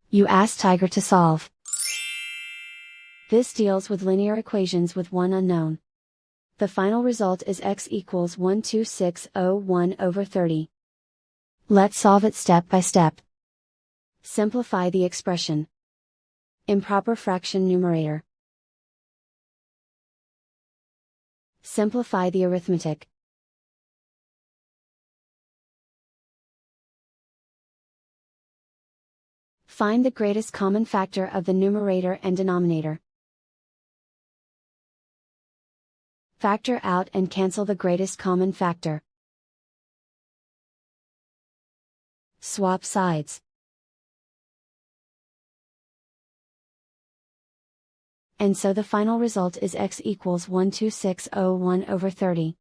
You ask Tiger to solve. This deals with linear equations with one unknown. The final result is x equals 12601/30. Let's solve it step by step. Simplify the expression. Improper fraction numerator. Simplify the arithmetic. Find the greatest common factor of the numerator and denominator. Factor out and cancel the greatest common factor. Swap sides. And so the final result is x equals 12601/30.